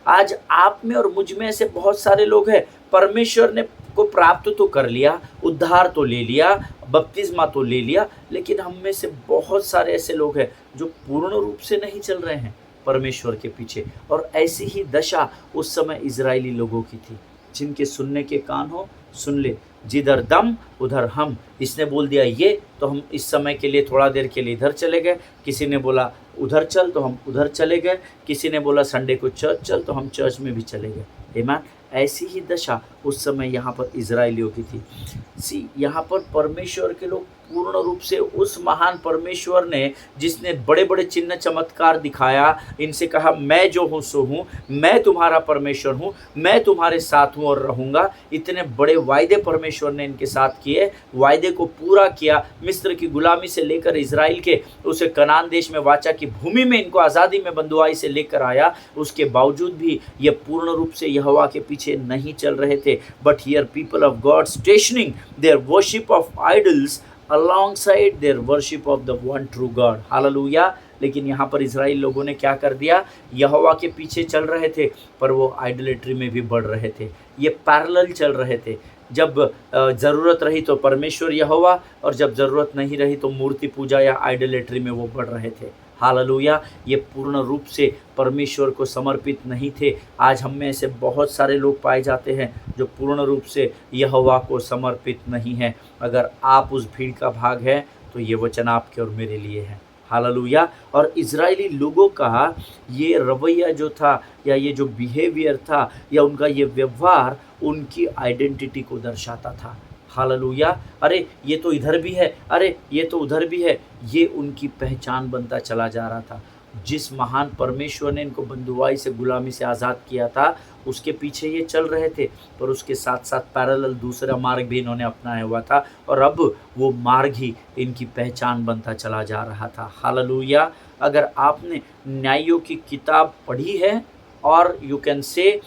आज आप में और मुझ में ऐसे बहुत सारे लोग हैं, परमेश्वर ने को प्राप्त तो कर लिया, उद्धार तो ले लिया, बपतिस्मा तो ले लिया, लेकिन हम में से बहुत सारे ऐसे लोग हैं जो पूर्ण रूप से नहीं चल रहे हैं परमेश्वर के पीछे। और ऐसी ही दशा उस समय इजरायली लोगों की थी। जिनके सुनने के कान हो सुन ले, जिधर दम उधर हम। इसने बोल दिया ये, तो हम इस समय के लिए थोड़ा देर के लिए इधर चले गए। किसी ने बोला उधर चल, तो हम उधर चले गए। किसी ने बोला संडे को चर्च चल, तो हम चर्च में भी चले गए। आमीन। ऐसी ही दशा उस समय यहाँ पर इजरायलियों की थी। यहाँ पर परमेश्वर के लोग पूर्ण रूप से उस महान परमेश्वर ने, जिसने बड़े बड़े चिन्ह चमत्कार दिखाया, इनसे कहा मैं जो हूँ सो हूँ, मैं तुम्हारा परमेश्वर हूँ, मैं तुम्हारे साथ हूँ और रहूँगा। इतने बड़े वायदे परमेश्वर ने इनके साथ किए, वायदे को पूरा किया। मिस्र की गुलामी से लेकर इजराइल के उसे कनान देश में वाचा की भूमि में इनको आज़ादी में बंधुआई से लेकर आया। उसके बावजूद भी ये पूर्ण रूप से यहोवा के पीछे नहीं चल रहे थे। But here people of God stationing their worship of idols alongside their worship of the one true God. Hallelujah. लेकिन यहाँ पर इजराइल लोगों ने क्या कर दिया, यहोवा के पीछे चल रहे थे पर वो आइडोलेट्री में भी बढ़ रहे थे। ये पैरेलल चल रहे थे। जब ज़रूरत रही तो परमेश्वर यहोवा, और जब ज़रूरत नहीं रही तो मूर्ति पूजा या आइडोलेट्री में वो बढ़ रहे थे। हालेलुया। ये पूर्ण रूप से परमेश्वर को समर्पित नहीं थे। आज हम में ऐसे बहुत सारे लोग पाए जाते हैं जो पूर्ण रूप से यहोवा को समर्पित नहीं हैं। अगर आप उस भीड़ का भाग है तो ये वचन आपके और मेरे लिए है। हालेलुया। और इजरायली लोगों का ये रवैया जो था, या ये जो बिहेवियर था, या उनका ये व्यवहार उनकी आइडेंटिटी को दर्शाता था। हालेलुया। अरे ये तो इधर भी है, अरे ये तो उधर भी है, ये उनकी पहचान बनता चला जा रहा था। जिस महान परमेश्वर ने इनको बंधुआई से, गुलामी से आज़ाद किया था, उसके पीछे ये चल रहे थे, पर उसके साथ साथ पैरेलल दूसरा मार्ग भी इन्होंने अपनाया हुआ था, और अब वो मार्ग ही इनकी पहचान बनता चला जा रहा था। हालेलुया। अगर आपने न्यायों की किताब पढ़ी है, और you can say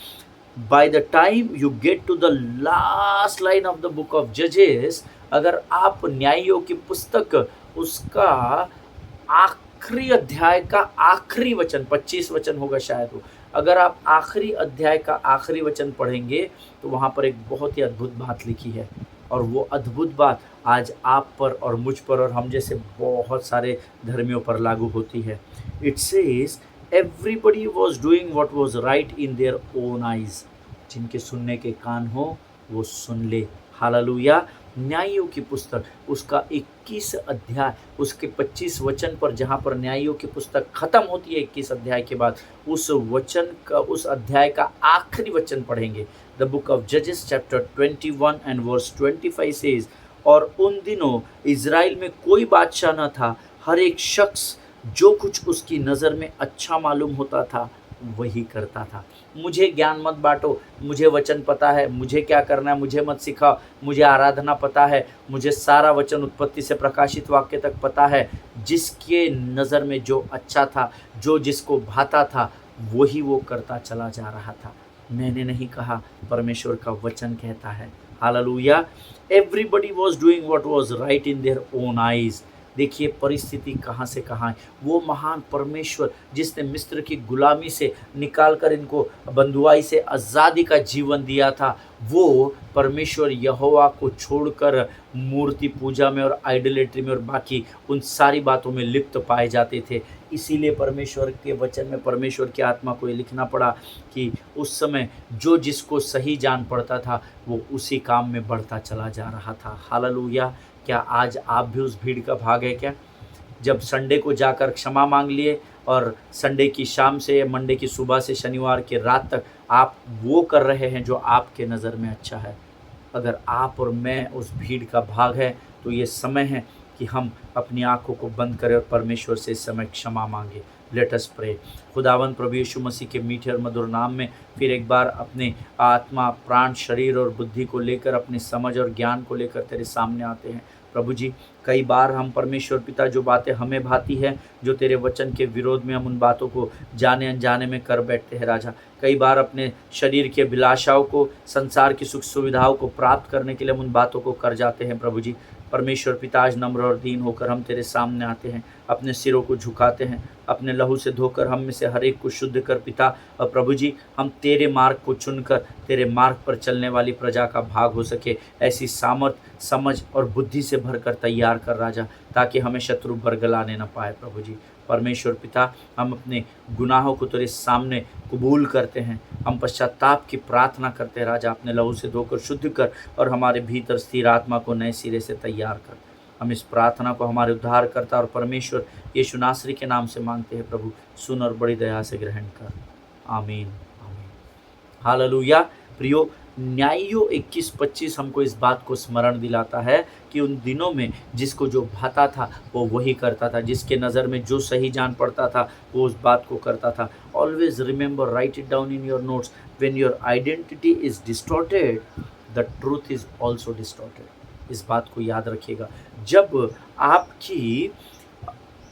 by the time you get to the last line of the book of Judges, अगर आप न्यायों की पुस्तक उसका आखिरी अध्याय का आखिरी वचन, 25 वचन होगा शायद वो, अगर आप आखिरी अध्याय का आखिरी वचन पढ़ेंगे तो वहाँ पर एक बहुत ही अद्भुत बात लिखी है। और वो अद्भुत बात आज आप पर और मुझ पर और हम जैसे बहुत सारे धर्मियों पर लागू होती है। It says everybody was doing what was right in their own eyes. जिनके सुनने के कान हो वो सुन ले। हालेलुया। न्यायों की पुस्तक उसका 21 अध्याय, उसके 25 वचन पर, जहाँ पर न्यायों की पुस्तक ख़त्म होती है 21 अध्याय के बाद, उस वचन का, उस अध्याय का आखिरी वचन पढ़ेंगे। द बुक ऑफ जजेस चैप्टर 21 एंड वर्स 25 सेज, और उन दिनों इज़राइल में कोई बादशाह न था, हर एक शख्स जो कुछ उसकी नज़र में अच्छा मालूम होता था वही करता था। मुझे ज्ञान मत बांटो, मुझे वचन पता है, मुझे क्या करना है मुझे मत सिखाओ, मुझे आराधना पता है, मुझे सारा वचन उत्पत्ति से प्रकाशित वाक्य तक पता है। जिसके नज़र में जो अच्छा था, जो जिसको भाता था, वही वो करता चला जा रहा था। मैंने नहीं कहा, परमेश्वर का वचन कहता है। Hallelujah. Everybody was doing what was right in their own eyes. देखिए परिस्थिति कहाँ से कहाँ है। वो महान परमेश्वर जिसने मिस्र की गुलामी से निकाल कर इनको बंधुआई से आज़ादी का जीवन दिया था, वो परमेश्वर यहोवा को छोड़कर मूर्ति पूजा में और आइडोलेट्री में और बाकी उन सारी बातों में लिप्त पाए जाते थे। इसीलिए परमेश्वर के वचन में परमेश्वर की आत्मा को ये लिखना पड़ा कि उस समय जो जिसको सही जान पड़ता था वो उसी काम में बढ़ता चला जा रहा था। हालेलुया। क्या आज आप भी उस भीड़ का भाग है क्या? जब संडे को जाकर क्षमा मांग लिए और संडे की शाम से मंडे की सुबह से शनिवार की रात तक आप वो कर रहे हैं जो आपके नज़र में अच्छा है। अगर आप और मैं उस भीड़ का भाग है तो ये समय है कि हम अपनी आंखों को बंद करें और परमेश्वर से इस समय क्षमा मांगे। Let us pray. खुदावंद प्रभु यीशु मसीह के मीठे और मधुर नाम में फिर एक बार अपने आत्मा, प्राण, शरीर और बुद्धि को लेकर, अपनी समझ और ज्ञान को लेकर तेरे सामने आते हैं। प्रभु जी, कई बार हम परमेश्वर पिता जो बातें हमें भाती है, जो तेरे वचन के विरोध में हम उन बातों को जाने अनजाने में कर बैठते हैं राजा। कई बार अपने शरीर के अभिलाषाओं को, संसार की सुख सुविधाओं को प्राप्त करने के लिए हम उन बातों को कर जाते हैं प्रभु जी। परमेश्वर पिता, आज नम्र और दीन होकर हम तेरे सामने आते हैं, अपने सिरों को झुकाते हैं, अपने लहू से धोकर हम में से हर एक को शुद्ध कर पिता। और प्रभु जी, हम तेरे मार्ग को चुनकर तेरे मार्ग पर चलने वाली प्रजा का भाग हो सके, ऐसी सामर्थ, समझ और बुद्धि से भरकर तैयार कर राजा, ताकि हमें शत्रु बरगलाने न पाए। प्रभु जी परमेश्वर पिता, हम अपने गुनाहों को तेरे सामने कबूल करते हैं, हम पश्चाताप की प्रार्थना करते हैं राजा, अपने लहू से धोकर शुद्ध कर और हमारे भीतर स्थिर आत्मा को नए सिरे से तैयार कर। हम इस प्रार्थना को हमारे उद्धारकर्ता और परमेश्वर यीशु नासरी के नाम से मांगते हैं। प्रभु सुन और बड़ी दया से ग्रहण कर। आमीन आमीन। हालेलुया। प्रियो, न्यायियों 21-25 हमको इस बात को स्मरण दिलाता है कि उन दिनों में जिसको जो भाता था वो वही करता था, जिसके नज़र में जो सही जान पड़ता था वो उस बात को करता था। Always remember, right it down in your notes, when your identity is distorted the truth is also distorted. इस बात को याद रखिएगा। जब आपकी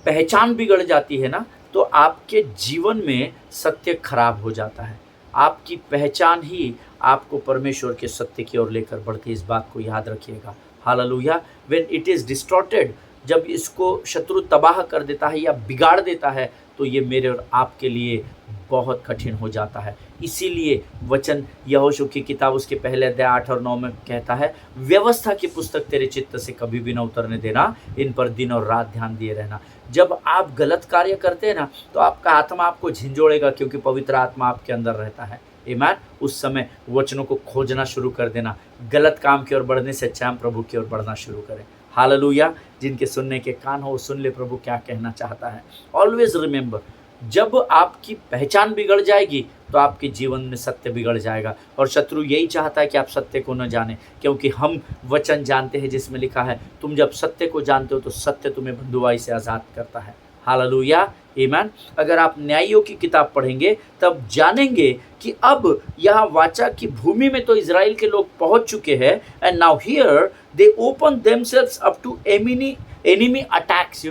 पहचान बिगड़ जाती है ना, तो आपके जीवन में सत्य खराब हो जाता है। आपकी पहचान ही आपको परमेश्वर के सत्य की ओर लेकर बढ़ती है। इस बात को याद रखिएगा। Hallelujah. When it is distorted, जब इसको शत्रु तबाह कर देता है या बिगाड़ देता है, तो ये मेरे और आपके लिए बहुत कठिन हो जाता है। इसीलिए वचन यहोशू की किताब उसके पहले अध्याय 8 और 9 में कहता है, व्यवस्था की पुस्तक तेरे चित्त से कभी भी न उतरने देना, इन पर दिन और रात ध्यान दिए रहना। जब आप गलत कार्य करते हैं ना, तो आपका आत्मा आपको झिंझोड़ेगा, क्योंकि पवित्र आत्मा आपके अंदर रहता है। ईमान। उस समय वचनों को खोजना शुरू कर देना। गलत काम की ओर बढ़ने से अच्छा हम प्रभु की ओर बढ़ना शुरू करें। हालेलुया। जिनके सुनने के कान हो सुन ले प्रभु क्या कहना चाहता है। ऑलवेज रिमेंबर, जब आपकी पहचान बिगड़ जाएगी तो आपके जीवन में सत्य बिगड़ जाएगा, और शत्रु यही चाहता है कि आप सत्य को न जाने, क्योंकि हम वचन जानते हैं जिसमें लिखा है, तुम जब सत्य को जानते हो तो सत्य तुम्हें बंधुआई से आज़ाद करता है। हालेलुया। आमीन। अगर आप न्यायियों की किताब पढ़ेंगे तब जानेंगे कि अब यहाँ वाचा की भूमि में तो इजराइल के लोग पहुंच चुके हैं, and now here they open themselves up to enemy attacks.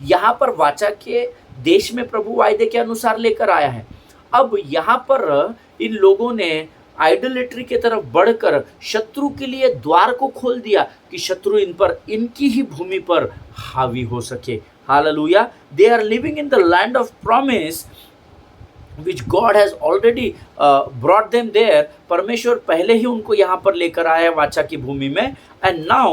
यहाँ पर वाचा के देश में प्रभु वायदे के अनुसार लेकर आया है। अब यहाँ पर इन लोगों ने आइडोलेट्री के तरफ बढ़कर शत्रु के लिए द्वार को खोल दिया कि शत्रु इन पर, इनकी ही भूमि पर हावी हो सके। Hallelujah. They are living in the land of promise which God has already brought them there। परमेश्वर पहले ही उनको यहाँ पर लेकर आया वाचा की भूमि में, and now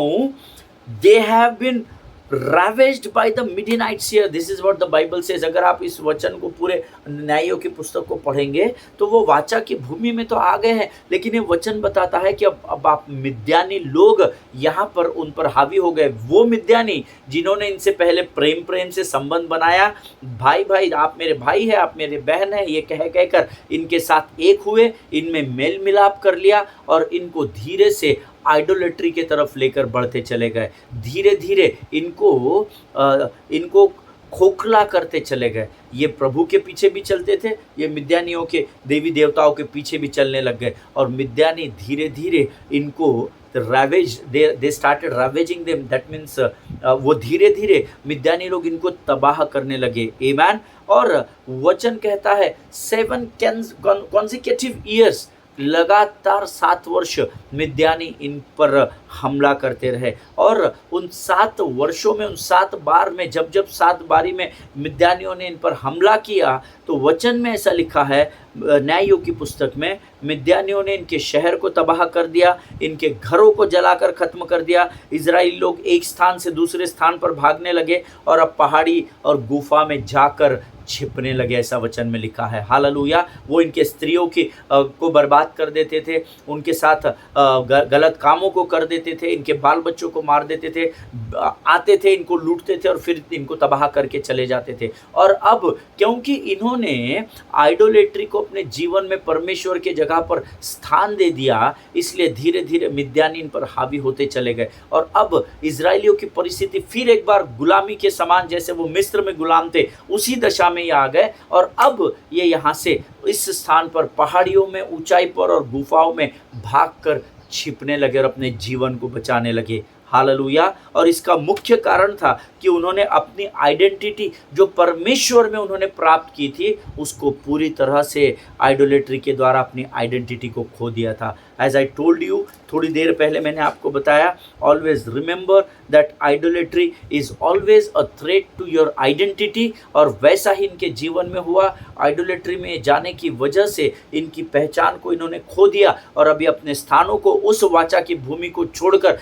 they have been ravaged by the Midianites here। This is what the Bible says। अगर आप इस वचन को पूरे न्यायों की पुस्तक को पढ़ेंगे तो वो वाचा की भूमि में तो आ गए हैं, लेकिन ये वचन बताता है कि अब आप मिद्यानी लोग यहाँ पर उन पर हावी हो गए। वो मिद्यानी जिन्होंने इनसे पहले प्रेम से संबंध बनाया, भाई भाई आप मेरे भाई है, आप मेरे बहन है, ये कहकर इनके साथ एक हुए, इनमें मेल मिलाप कर लिया और इनको धीरे से आइडोलेट्री के तरफ लेकर बढ़ते चले गए। धीरे धीरे इनको खोखला करते चले गए। ये प्रभु के पीछे भी चलते थे, ये मिद्यानियों के देवी देवताओं के पीछे भी चलने लग गए, और मिद्यानी धीरे धीरे इनको ravage, they started ravaging them। that means वो धीरे धीरे मिद्यानी लोग इनको तबाह करने लगे। आमीन। और वचन कहता है 7 consecutive years, लगातार 7 वर्ष मिद्यानी इन पर हमला करते रहे, और उन 7 वर्षों में, उन 7 बार में, जब 7 बारी में मिद्यानियों ने इन पर हमला किया, तो वचन में ऐसा लिखा है न्यायों की पुस्तक में, मिद्यानियों ने इनके शहर को तबाह कर दिया, इनके घरों को जलाकर खत्म कर दिया। इजराइली लोग एक स्थान से दूसरे स्थान पर भागने लगे और अब पहाड़ी और गुफा में जाकर छिपने लगे, ऐसा वचन में लिखा है। हालेलुया। वो इनके स्त्रियों की को बर्बाद कर देते थे, उनके साथ गलत कामों को कर देते थे, इनके बाल बच्चों को मार देते थे, आते थे इनको लूटते थे और फिर इनको तबाह करके चले जाते थे। और अब क्योंकि इन्होंने आइडोलेट्री को अपने जीवन में परमेश्वर के जगह पर स्थान दे दिया, इसलिए धीरे धीरे मिद्यानी इन पर हावी होते चले गए। और अब इजराइलियों की परिस्थिति फिर एक बार गुलामी के समान, जैसे वो मिस्र में गुलाम थे उसी दशा में ये आ गए, और अब ये यहाँ से इस स्थान पर पहाड़ियों में, ऊंचाई पर और गुफाओं में भागकर छिपने लगे और अपने जीवन को बचाने लगे। हालेलुया। और इसका मुख्य कारण था कि उन्होंने अपनी आइडेंटिटी जो परमेश्वर में उन्होंने प्राप्त की थी, उसको पूरी तरह से आइडोलेट्री के द्वारा अपनी आइडेंटिटी को खो दिया था। एज आई टोल्ड यू, थोड़ी देर पहले मैंने आपको बताया, always remember that idolatry is always a threat to your identity. और वैसा ही इनके जीवन में हुआ। आइडोलेट्री में जाने की वजह से इनकी पहचान को इन्होंने खो दिया और अभी अपने स्थानों को, उस वाचा की भूमि को छोड़कर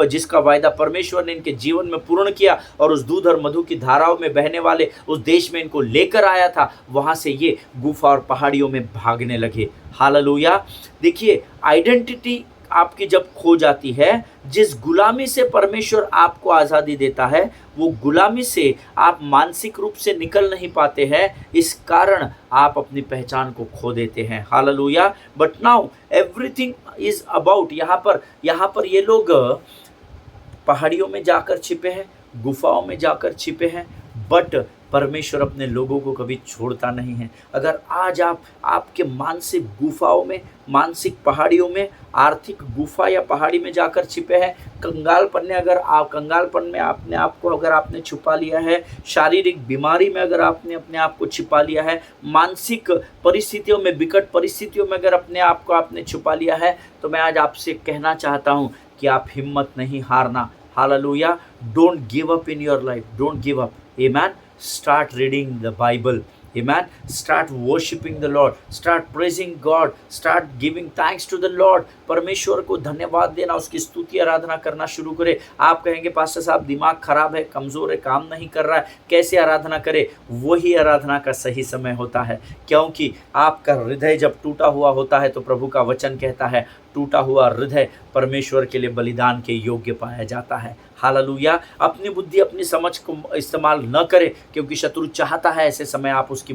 जिसका वायदा परमेश्वर ने इनके जीवन में पूर्ण किया और उस दूध और मधु की धाराओं में बहने वाले उस देश में इनको लेकर आया था, वहां से ये गुफा और पहाड़ियों में भागने लगे। हालेलुया। देखिए, आइडेंटिटी आपकी जब खो जाती है, जिस गुलामी से परमेश्वर आपको आज़ादी देता है, वो गुलामी से आप मानसिक रूप से निकल नहीं पाते हैं, इस कारण आप अपनी पहचान को खो देते हैं। Hallelujah. But now everything is about, यहाँ पर ये लोग पहाड़ियों में जाकर छिपे हैं, गुफाओं में जाकर छिपे हैं, बट परमेश्वर अपने लोगों को कभी छोड़ता नहीं है। अगर आज आप आपके मानसिक गुफाओं में, मानसिक पहाड़ियों में, आर्थिक गुफा या पहाड़ी में जाकर छिपे हैं, कंगालपन में आपने आपको अगर आपने छुपा लिया है, शारीरिक बीमारी में अगर आपने अपने आप को छिपा लिया है, मानसिक परिस्थितियों में, विकट परिस्थितियों में अगर अपने आप को आपने छुपा लिया है, तो मैं आज आपसे कहना चाहता हूँ कि आप हिम्मत नहीं हारना। Hallelujah. Don't give up in your life, don't give up. Amen. Start reading the Bible. Amen. Start worshiping the Lord. Start praising God. Start giving thanks to the Lord. परमेश्वर को धन्यवाद देना, उसकी स्तुति आराधना करना शुरू करे। आप कहेंगे पास्टर साहब दिमाग खराब है, कमज़ोर है, काम नहीं कर रहा है, कैसे आराधना करे? वही आराधना का सही समय होता है, क्योंकि आपका हृदय जब टूटा हुआ होता है तो प्रभु का वचन कहता है टूटा हुआ हृदय परमेश्वर के लिए बलिदान के योग्य पाया जाता है। हालेलुया। अपनी बुद्धि, अपनी समझ को इस्तेमाल न करें, क्योंकि शत्रु चाहता है ऐसे समय आप उसकी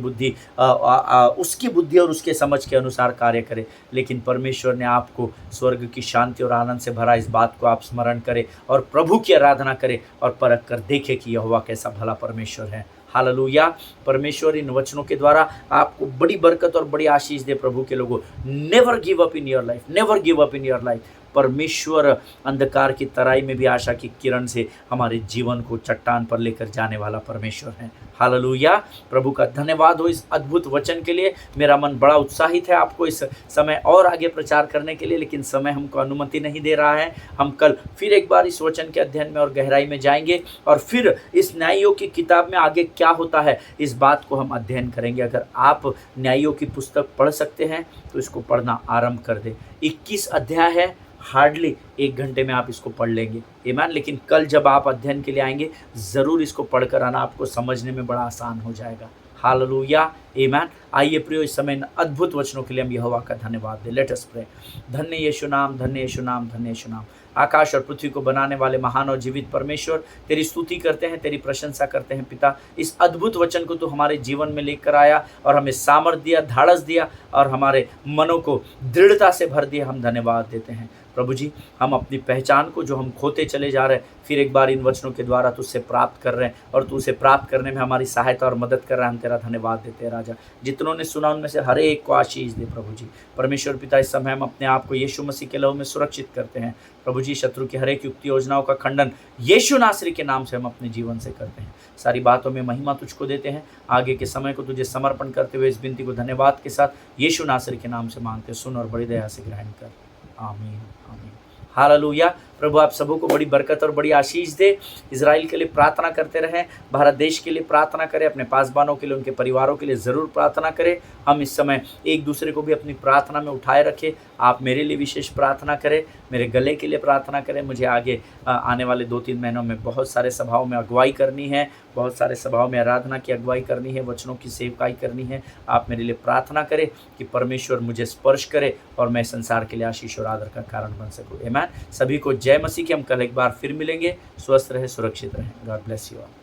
बुद्धि और उसके समझ के अनुसार कार्य करें। लेकिन परमेश्वर ने आपको स्वर्ग की शांति और आनंद से भरा, इस बात को आप स्मरण करें और प्रभु की आराधना करें और परख कर देखें कि यहोवा कैसा भला परमेश्वर है। हालेलुया। परमेश्वर इन वचनों के द्वारा आपको बड़ी बरकत और बड़ी आशीष दे। प्रभु के लोगों, never give up in your life, never give up in your life. परमेश्वर अंधकार की तराई में भी आशा की किरण से हमारे जीवन को चट्टान पर लेकर जाने वाला परमेश्वर है। हालेलुया। प्रभु का धन्यवाद हो इस अद्भुत वचन के लिए। मेरा मन बड़ा उत्साहित है आपको इस समय और आगे प्रचार करने के लिए, लेकिन समय हमको अनुमति नहीं दे रहा है। हम कल फिर एक बार इस वचन के अध्ययन में और गहराई में जाएंगे और फिर इस न्यायियों की किताब में आगे क्या होता है इस बात को हम अध्ययन करेंगे। अगर आप न्यायियों की पुस्तक पढ़ सकते हैं तो इसको पढ़ना आरंभ कर दे। 21 अध्याय है, हार्डली 1 घंटे में आप इसको पढ़ लेंगे। आमीन। लेकिन कल जब आप अध्ययन के लिए आएंगे ज़रूर इसको पढ़कर आना, आपको समझने में बड़ा आसान हो जाएगा। हालेलुया। आमीन। आइए प्रियो, इस समय अद्भुत वचनों के लिए हम यहोवा का धन्यवाद दें। Let us pray. धन्य यीशु नाम, धन्य यीशु नाम, धन्य यीशु नाम। आकाश और पृथ्वी को बनाने वाले महान और जीवित परमेश्वर, तेरी स्तुति करते हैं, तेरी प्रशंसा करते हैं पिता। इस अद्भुत वचन को तू हमारे जीवन में लेकर आया और हमें सामर्थ दिया, धाड़स दिया और हमारे मनों को दृढ़ता से भर दिया। हम धन्यवाद देते हैं प्रभु जी। हम अपनी पहचान को जो हम खोते चले जा रहे हैं, फिर एक बार इन वचनों के द्वारा तुझसे प्राप्त कर रहे हैं और तू उसे प्राप्त करने में हमारी सहायता और मदद कर रहा है। हम तेरा धन्यवाद देते हैं राजा। जितनों ने सुना उनमें से हर एक को आशीष दे प्रभु जी। परमेश्वर पिता, इस समय हम अपने आप को यीशु मसीह के लहू में सुरक्षित करते हैं प्रभु जी। शत्रु की हर एक युक्ति योजनाओं का खंडन यीशु नासरी के नाम से हम अपने जीवन से करते हैं। सारी बातों में महिमा तुझको देते हैं। आगे के समय को तुझे समर्पण करते हुए इस विनती को धन्यवाद के साथ यीशु नासरी के नाम से मांगते, सुन और बड़ी दया से ग्रहण कर। आमीन, आमीन। हालेलुया। प्रभु आप सबों को बड़ी बरकत और बड़ी आशीष दे। इजराइल के लिए प्रार्थना करते रहें, भारत देश के लिए प्रार्थना करें, अपने पासबानों के लिए, उनके परिवारों के लिए ज़रूर प्रार्थना करें। हम इस समय एक दूसरे को भी अपनी प्रार्थना में उठाए रखें। आप मेरे लिए विशेष प्रार्थना करें, मेरे गले के लिए प्रार्थना करें। मुझे आगे आने वाले 2-3 महीनों में बहुत सारे सभाओं में अगुवाई करनी है, बहुत सारे सभाओं में आराधना की अगुवाई करनी है, वचनों की सेवकाई करनी है। आप मेरे लिए प्रार्थना करें कि परमेश्वर मुझे स्पर्श करे और मैं संसार के लिए आशीष और आदर का कारण बन सकूँ। आमीन। सभी को जय मसीह की। हम कल एक बार फिर मिलेंगे। स्वस्थ रहे, सुरक्षित रहें। God bless you all.